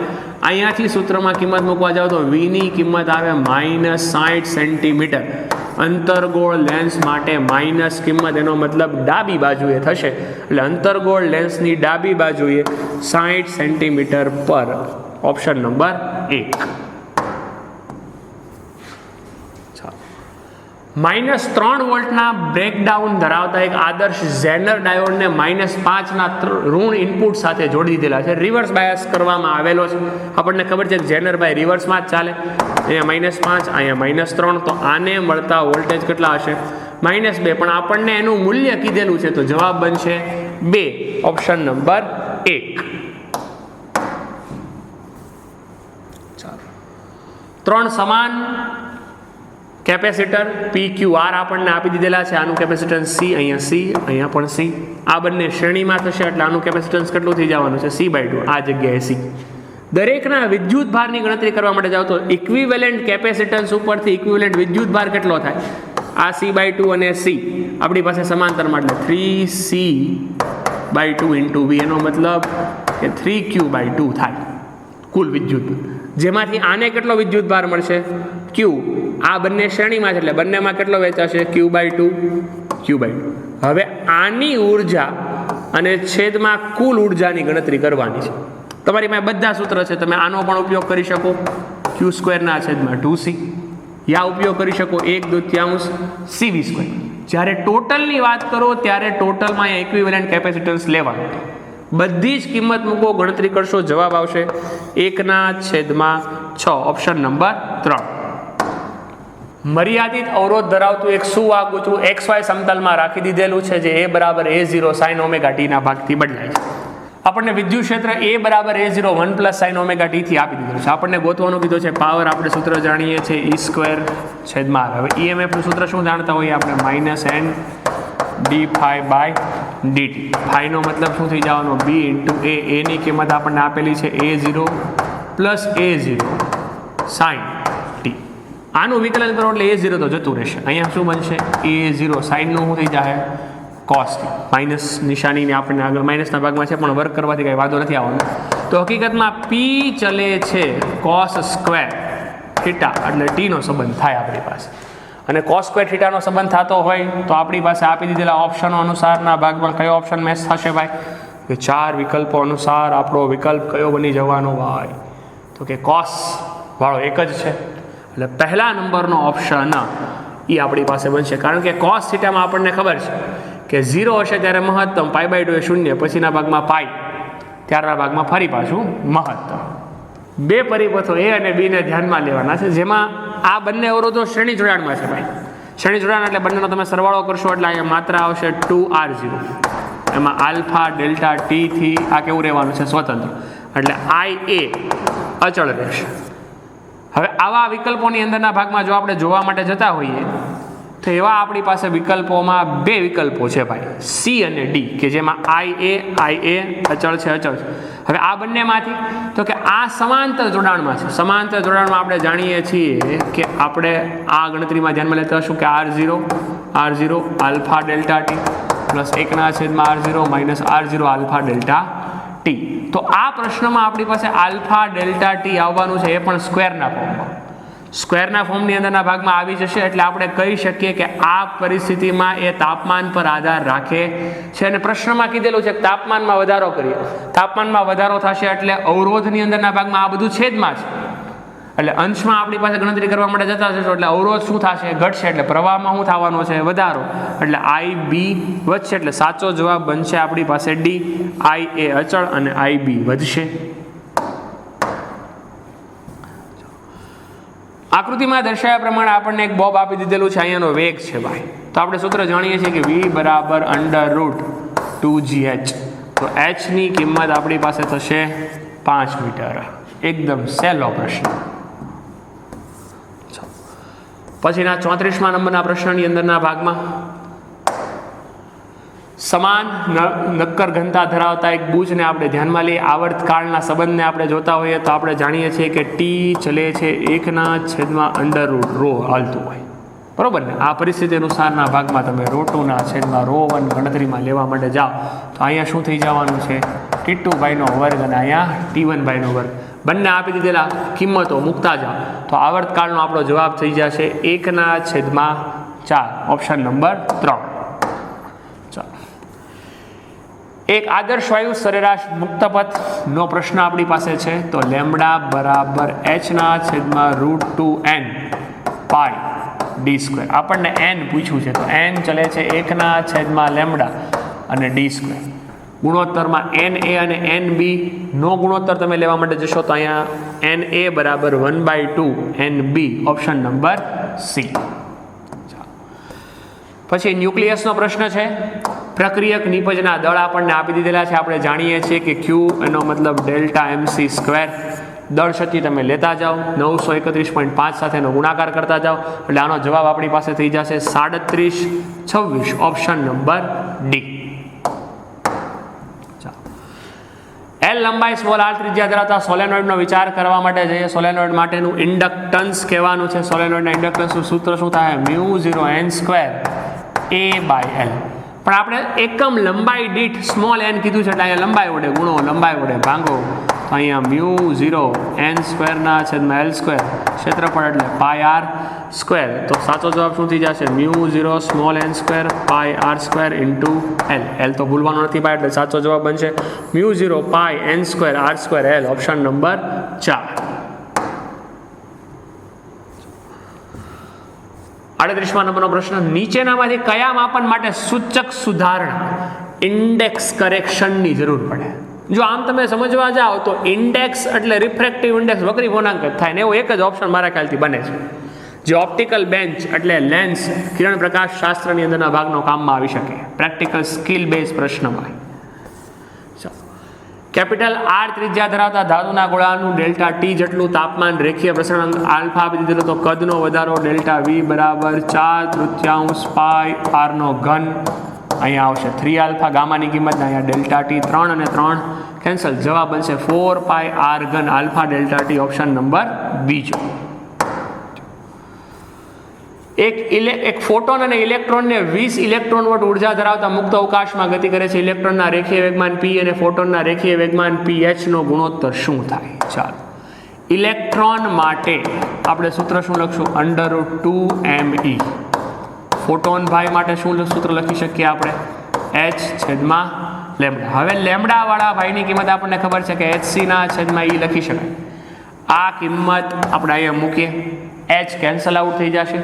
અહીંયાથી સૂત્રમાં કિંમત મૂકવા જાઓ તો વીની કિંમત આવે -60 સેન્ટીમીટર. અંતરગોળ લેન્સ માટે માઇનસ કિંમત, એનો મતલબ ડાબી બાજુએ થશે. એટલે અંતરગોળ લેન્સની ડાબી બાજુએ 60 સેન્ટીમીટર પર. Option number 1. -3 વોલ્ટના બ્રેકડાઉન ધરાવતા એક આદર્શ ઝેનર ડાયોડને -5 ઋણ ઇનપુટ સાથે જોડી દીધેલા છે. રિવર્સ બાયસ કરવામાં આવેલો છે. આપણને ખબર છે કે ઝેનર બાય રિવર્સમાં જ ચાલે. અહીંયા -5, અહીંયા -3, તો આને મળતા વોલ્ટેજ કેટલા હશે? -2. પણ આપણને એનું મૂલ્ય કીધેલું છે, તો જવાબ બનશે 2. Option number 1. 3 સમાન કેપેસિટર PQR આપણને આપી દીધેલા છે. આનું કેપેસિટન્સ C, અહીંયા C, અહીંયા પણ C. આ બંને શ્રેણીમાં થશે એટલે આનું કેપેસિટન્સ કેટલું થઈ જવાનું છે? C/2. આ જગ્યાએ C. દરેકના વિદ્યુત ભારની ગણતરી કરવા માટે જાઓ તો ઇક્વિવેલન્ટ કેપેસિટન્સ ઉપરથી ઇક્વિવેલન્ટ વિદ્યુત ભાર કેટલો થાય? આ C/2 અને C આપણી પાસે સમાંતરમાં, એટલે 3C/2 × V. એનો મતલબ કે 3Q/2 થાય કુલ વિદ્યુત, જેમાંથી આને કેટલો વિદ્યુત ભાર મળશે? Q. આ બંને શ્રેણીમાં છે એટલે બંનેમાં કેટલો વેચાશે? Q/2, Q/2. હવે આની ઉર્જા અને છેદમાં કુલ ઉર્જાની ગણતરી કરવાની છે. તમારી પાસે બધા સૂત્ર છે, તમે આનો પણ ઉપયોગ કરી શકો, Q²/2C. યા ઉપયોગ કરી શકો 1/2 CV². જ્યારે ટોટલની વાત કરો ત્યારે ટોટલમાં ઇક્વિવેલન્ટ કેપેસિટન્સ લેવાનું. બધી જ કિંમત મૂકો, ગણતરી કરશો, જવાબ આવશે 1/6. Option number 3. મર્યાદિત અવરોધ ધરાવતું એક સુવાહક XY સમતલમાં રાખી દીધેલું છે, જે A = A0 sin ωt ના ભાગથી બદલાય છે. આપણને વિદ્યુત ક્ષેત્ર A = A0 1 sin ωt થી આપી દીધું છે. આપણને ગોતવાનું કીધું છે પાવર. આપણે સૂત્ર જાણીએ છીએ E²/R. હવે EMF નું સૂત્ર શું જાણતા હોઈએ આપણે? -N/dφ/dt. ફાઈનો મતલબ શું થઈ જવાનો? B × A. A ની કિંમત આપણને આપેલી છે A0 + A0 sin t. આનું વિકલન કરો એટલે A0 તો જતું રહેશે. અહીંયા શું બનશે? A0 sin નું શું થઈ જાય? cos t. માઇનસ નિશાનીને આપણને આગળ માઇનસના ભાગમાં છે, પણ વર્ક કરવાથી કંઈ વાંધો નથી આવવાનો. તો હકીકતમાં P ચલે છે cos² θ, એટલે t નો સંબંધ થાય આપણી પાસે. અને cos² θ નો સંબંધ થતો હોય તો આપણી પાસે આપી દીધેલા ઓપ્શનો અનુસારના ભાગમાં કયો ઓપ્શન મેચ થશે ભાઈ? કે 4 વિકલ્પો અનુસાર આપણો વિકલ્પ કયો બની જવાનો ભાઈ? તો કે cos વાળો એક જ છે, એટલે પહેલા નંબરનો ઓપ્શન એ આપણી પાસે બનશે. કારણ કે cos θ માં આપણને ખબર છે કે 0 હશે ત્યારે મહત્તમ, π/2 એ 0, પછીના ભાગમાં π, ત્યારના ભાગમાં ફરી પાછું મહત્તમ. બે પરિપથો A અને B ને ધ્યાનમાં લેવાના છે, જેમાં આ બંને અવરોધો શ્રેણી જોડાણમાં છે ભાઈ. શ્રેણી જોડાણ એટલે બંનેનો તમે સરવાળો કરશો એટલે અહીંયા માત્ર આવશે 2R0. એમાં આલ્ફા ડેલ્ટા ટી થી આ કેવું રહેવાનું છે? સ્વતંત્ર. એટલે IA અચળ રહેશે. હવે આવા વિકલ્પોની અંદરના ભાગમાં જો આપણે જોવા માટે જતા હોઈએ તો એવા આપણી પાસે વિકલ્પોમાં બે વિકલ્પો છે ભાઈ, C અને D, કે જેમાં IA અચળ છે. હવે આ બંનેમાંથી તો કે આ સમાંતર જોડાણમાં છે. સમાંતર જોડાણમાં આપણે જાણીએ છીએ કે આપણે આ ગણતરીમાં ધ્યાનમાં લેતા હશું કે R0 alpha delta T plus 1/R0 minus R0 alpha delta T. તો આ પ્રશ્નમાં આપણી પાસે આલ્ફા ડેલ્ટા ટી આવવાનું છે, એ પણ સ્ક્વેરના ફોર્મમાં. સ્ક્વેરના ફોર્મની અંદરના ભાગમાં આવી જશે એટલે આપણે કહી શકીએ કે આ પરિસ્થિતિમાં એ તાપમાન પર આધાર રાખે છે. અને પ્રશ્નમાં કીધેલું છે કે તાપમાનમાં વધારો કરીએ, તાપમાનમાં વધારો થશે એટલે અવરોધની અંદરના ભાગમાં આ બધું છેદમાં છે, એટલે અંશમાં આપણી પાસે ગણતરી કરવા માટે જતા જશો એટલે અવરોધ શું થશે? ઘટશે. એટલે પ્રવાહમાં શું થવાનો છે? વધારો. એટલે IB વધશે. એટલે સાચો જવાબ બનશે આપણી પાસે D. IA અચળ અને IB વધશે. આકૃતિમાં દર્શાવ્યા પ્રમાણે આપણને એક બોબ આપી દીધેલું છે, અહીંયાનો વેગ છે ભાઈ. તો આપણે સૂત્ર જાણીએ છીએ કે V = √2gh. તો h ની કિંમત આપણી પાસે થશે 5 મીટર. એકદમ સહેલો પ્રશ્ન. પછીના 34મા નંબરના પ્રશ્નની અંદરના ભાગમાં સમાન નક્કર ઘનતા ધરાવતા એક બુજને આપણે ધ્યાનમાં લઈએ. આવર્તકાળના સંબંધને આપણે જોતા હોઈએ તો આપણે જાણીએ છીએ કે T ચલે છે 1/√ρ હાલતું હોય. બરોબર ને? આ પરિસ્થિતિ અનુસારના ભાગમાં તમે રો2 છેદમાં રો1 ગણતરીમાં લેવા માટે જાઓ તો અહીંયા શું થઈ જવાનું છે? T2/નો વર્ગ અને અહીંયા T1/નો વર્ગ. બંને આપી દીધેલા કિંમતો મૂકતા જાઓ તો આવર્તકાળનો આપણો જવાબ થઈ જશે 1/4, ઓપ્શન નંબર 3. ચાલો, એક આદર્શ વાયુ સરેરાશ મુક્તપથનો પ્રશ્ન આપણી પાસે છે. તો લેમ્બડા બરાબર h/√2n પાઈ d². આપણને n પૂછ્યું છે તો n ચલે છે 1/લેમ્બડા અને d². ગુણોત્તરમાં NA અને NB નો ગુણોત્તર તમે લેવા માટે જશો તો અહીંયા NA બરાબર 1/2 NB, ઓપ્શન નંબર C. પછી ન્યુક્લિયસનો પ્રશ્ન છે. પ્રક્રિયક નિપજના દળ આપણને આપી દીધેલા છે. આપણે જાણીએ છીએ કે Q એનો મતલબ Δ_mc². દળ શક્તિ તમે લેતા જાઓ, 931.5 સાથેનો ગુણાકાર કરતા જાઓ એટલે આનો જવાબ આપણી પાસે થઈ જશે 3726, ઓપ્શન નંબર ડી. L લંબાઈ સ્મોલ r ત્રિજ્યા ધરાવતા સોલેનોઇડનો વિચાર કરવા માટે જઈએ. સોલેનોઇડ માટેનું ઇન્ડક્ટન્સ કહેવાનું છે. સોલેનોઇડના ઇન્ડક્ટન્સનું સૂત્ર શું થાય? μ0n² A/L. પણ આપણે એકમ લંબાઈ દીઠ સ્મોલ n કીધું છે એટલે અહીંયા લંબાઈ વડે ગુણો, લંબાઈ વડે ભાંગો. અહીંયા μ0n²/L², ક્ષેત્રફળ એટલે πr². તો સાચો જવાબ શું થઈ જશે? μ0n²/r² × L તો ભૂલવાનો નથી ભાઈ, એટલે સાચો જવાબ બનશે μ0πn²r²L, ઓપ્શન નંબર 4. 38મા નંબરનો પ્રશ્ન. નીચેનામાંથી કયા માપન માટે સૂચક સુધારણા ઇન્ડેક્સ કરેક્શનની જરૂર પડે? જો આમ તમે સમજવા જાઓ તો ઇન્ડેક્સ એટલે રિફ્રેક્ટિવ ઇન્ડેક્સ, વક્રી પૂર્ણાંક થાય ને, એવો એક જ ઓપ્શન મારા ખ્યાલથી બને છે. જે ઓપ્ટિકલ બેન્ચ એટલે લેન્સ કિરણ પ્રકાશ શાસ્ત્રની અંદરના ભાગનો કામમાં આવી શકે, પ્રેક્ટિકલ સ્કિલ બેઝ પ્રશ્નમાં. કેપિટલ R ત્રિજ્યા ધરાવતા ધાતુના ગોળાનું ΔT જેટલું તાપમાન રેખીય પ્રસરણ આલ્ફા આપી દીધેલો. તો કદનો વધારો ΔV બરાબર 4/3 πr². અહીંયા આવશે 3α. ગામાની કિંમત અહીંયા ΔT 3 અને 3 કેન્સલ. જવાબ બનશે 4πr3 ΔT, ઓપ્શન નંબર બીજો. એક ફોટોન અને ઇલેક્ટ્રોનને 20 ઇલેક્ટ્રોન વોટ ઉર્જા ધરાવતા મુક્ત અવકાશમાં ગતિ કરે છે. ઇલેક્ટ્રોનના રેખીય વેગમાન p અને ફોટોનના રેખીય વેગમાન ph નો ગુણોત્તર શું થાય? ચાલો, ઇલેક્ટ્રોન માટે આપણે સૂત્ર શું લખશું? √2me. ફોટોન ભાઈ માટે શું સૂત્ર લખી શકીએ આપણે? h/λ. હવે લેમ્બડા વાળા ભાઈની કિંમત આપણને ખબર છે કે hc/e લખી શકાય. આ કિંમત આપણે અહીંયા મૂકીએ, h કેન્સલ આઉટ થઈ જશે.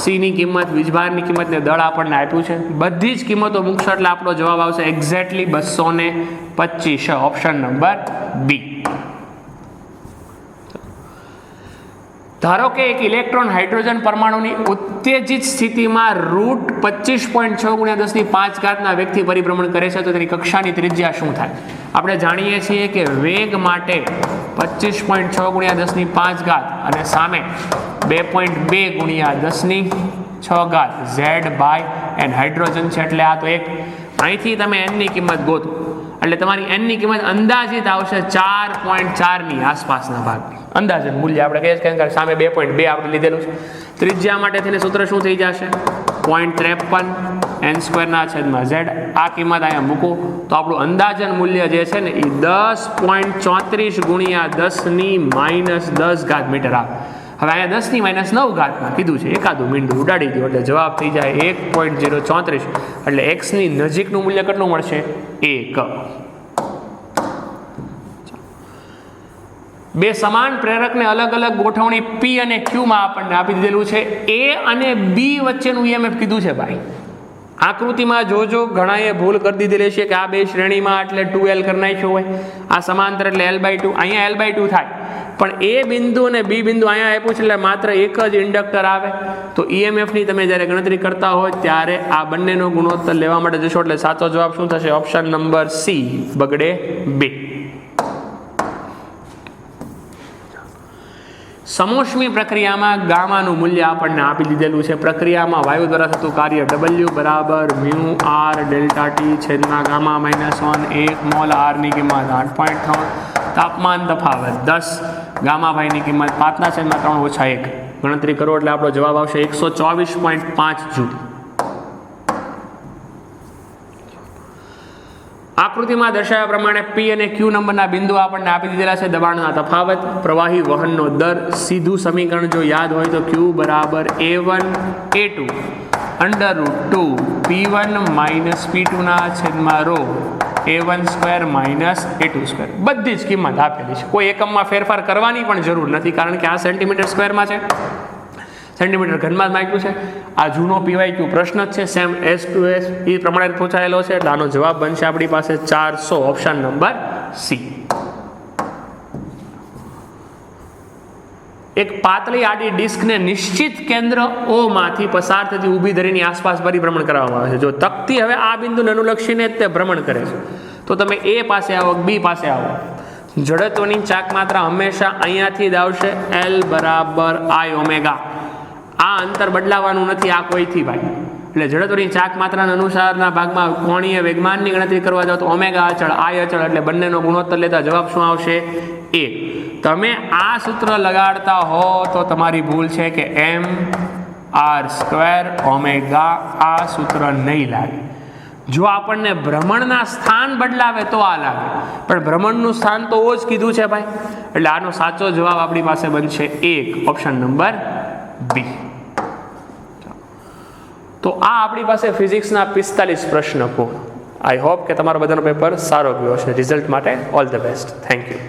c ની કિંમત, વીજભારની કિંમતને દળ આપણને આપ્યું છે. બધી જ કિંમતો મૂકશો એટલે આપણો જવાબ આવશે એક્ઝેક્ટલી 225, ઓપ્શન નંબર બી. ધારો કે એક ઇલેક્ટ્રોન હાઇડ્રોજન પરમાણુની ઉત્તેજિત સ્થિતિમાં √25.6 × 10⁵ વેગથી પરિભ્રમણ કરે છે તો તેની કક્ષાની ત્રિજ્યા શું થાય? આપણે જાણીએ છીએ કે વેગ માટે 25.6 × 10⁵ અને સામે 2.2 × 10⁶ Z/n હાઇડ્રોજન છે એટલે આ તો એક. અહીંથી તમે n ની કિંમત ગોતો એટલે તમારી n ની કિંમત અંદાજિત આવશે 4.4 ની આસપાસના ભાગની. અંદાજિત મૂલ્ય આપણે કહીએ છીએ કારણ કે સામે 2.2 આપણે લીધેલું છે. ત્રિજ્યા માટે થઈને સૂત્ર શું થઈ જશે? 0.53 n²/z. આ કિંમત અહીંયા મૂકો તો આપણું અંદાજન મૂલ્ય જે છે ને એ 10.34 × 10⁻10 મીટર આવે. હવે અહીંયા 10⁻9 કીધું છે, એકાદું મીંડું ઉડાડી દો એટલે જવાબ થઈ જાય 1.034. એટલે x ની નજીકનું મૂલ્ય કેટલું મળશે? 1. બે સમાન પ્રેરકને અલગ અલગ ગોઠવણી P અને Q માં આપણને આપી દીધેલું છે. A અને B વચ્ચેનું EMF કીધું છે ભાઈ. આકૃતિમાં જોજો, ઘણાએ ભૂલ કરી દીધેલી છે કે આ બે શ્રેણીમાં એટલે 2L કરી નાખ્યો હોય, આ સમાંતર એટલે L/2. અહીંયા L/2 થાય પણ A બિંદુ અને B બિંદુ અહીંયા આપ્યું છે એટલે માત્ર એક જ ઇન્ડક્ટર આવે. તો EMF ની તમે જ્યારે ગણતરી કરતા હોય ત્યારે આ બંનેનો ગુણોત્તર લેવા માટે જશો એટલે સાચો જવાબ શું થશે? ઓપ્શન નંબર સી, બગડે 2. સમોષ્મી પ્રક્રિયામાં ગામાનું મૂલ્ય આપણને આપી દીધેલું છે. પ્રક્રિયામાં વાયુ દ્વારા થતું કાર્ય W બરાબર μr∆T/γ-1 1 મોલ R ની કિંમત 8.3, તાપમાન તફાવત 10, ગામા ભાઈની કિંમત 5/3 - 1. ગણતરી કરો એટલે આપણો જવાબ આવશે 124.5 જૂલ. આકૃતિમાં દર્શાવ્યા પ્રમાણે P અને Q નંબરના બિંદુ આપણને આપી દીધેલા છે. દબાણના તફાવત, પ્રવાહી વહનનો દર, સીધું સમીકરણ જો યાદ હોય તો Q બરાબર A1 A2 √2 P1 minus P2 ના છેદમાં row A1 square minus A2 square. બધી જ કિંમત આપેલી છે, કોઈ એકમમાં ફેરફાર કરવાની પણ જરૂર નથી કારણ કે આ સેન્ટીમીટર સ્ક્વેરમાં છે, સેન્ટીમીટર ઘનમાં જ માગ્યું છે. આ જૂનો PYQ પ્રશ્ન જ છે, સેમ S2S એ પ્રમાણે પૂછાયેલો છે એટલે આનો જવાબ બનશે આપણી પાસે 400, ઓપ્શન નંબર C. એક પાતળી આડી ડિસ્કને નિશ્ચિત કેન્દ્ર O માંથી પસાર થતી ઊભી ધરીની આસપાસ પરિભ્રમણ કરવામાં આવે છે. જો તકતી હવે આ બિંદુને અનુલક્ષીને જ તે ભ્રમણ કરે છે તો તમે A પાસે આવો, B પાસે આવો, જડત્વની ચાક માત્રા હંમેશા અહીંયાથી જ આવશે, L બરાબર I ઓમેગા. આ અંતર બદલાવાનું નથી આ કોઈથી ભાઈ. એટલે જડત્વની ચાક માત્રાના અનુસારના ભાગમાં કોણીય વેગમાનની ગણતરી કરવા જાઓ તો ઓમેગા અચળ, I અચળ, એટલે બંનેનો ગુણોત્તર લેતા જવાબ શું આવશે? A. તમે આ સૂત્ર લગાડતા હો તો તમારી ભૂલ છે કે mr² ઓમેગા આ સૂત્ર નહીં લાગે. જો આપણને ભ્રમણના સ્થાન બદલાવે તો આ લાગે, પણ ભ્રમણનું સ્થાન તો જ કીધું છે ભાઈ. એટલે આનો સાચો જવાબ આપણી પાસે બનશે 1, ઓપ્શન નંબર B. તો આ આપણી પાસે ફિઝિક્સના 45 પ્રશ્ન પૂર્ણ. આઈ હોપ કે તમારો બધાનો પેપર સારો ગયો છે. રિઝલ્ટ માટે all the best. Thank you.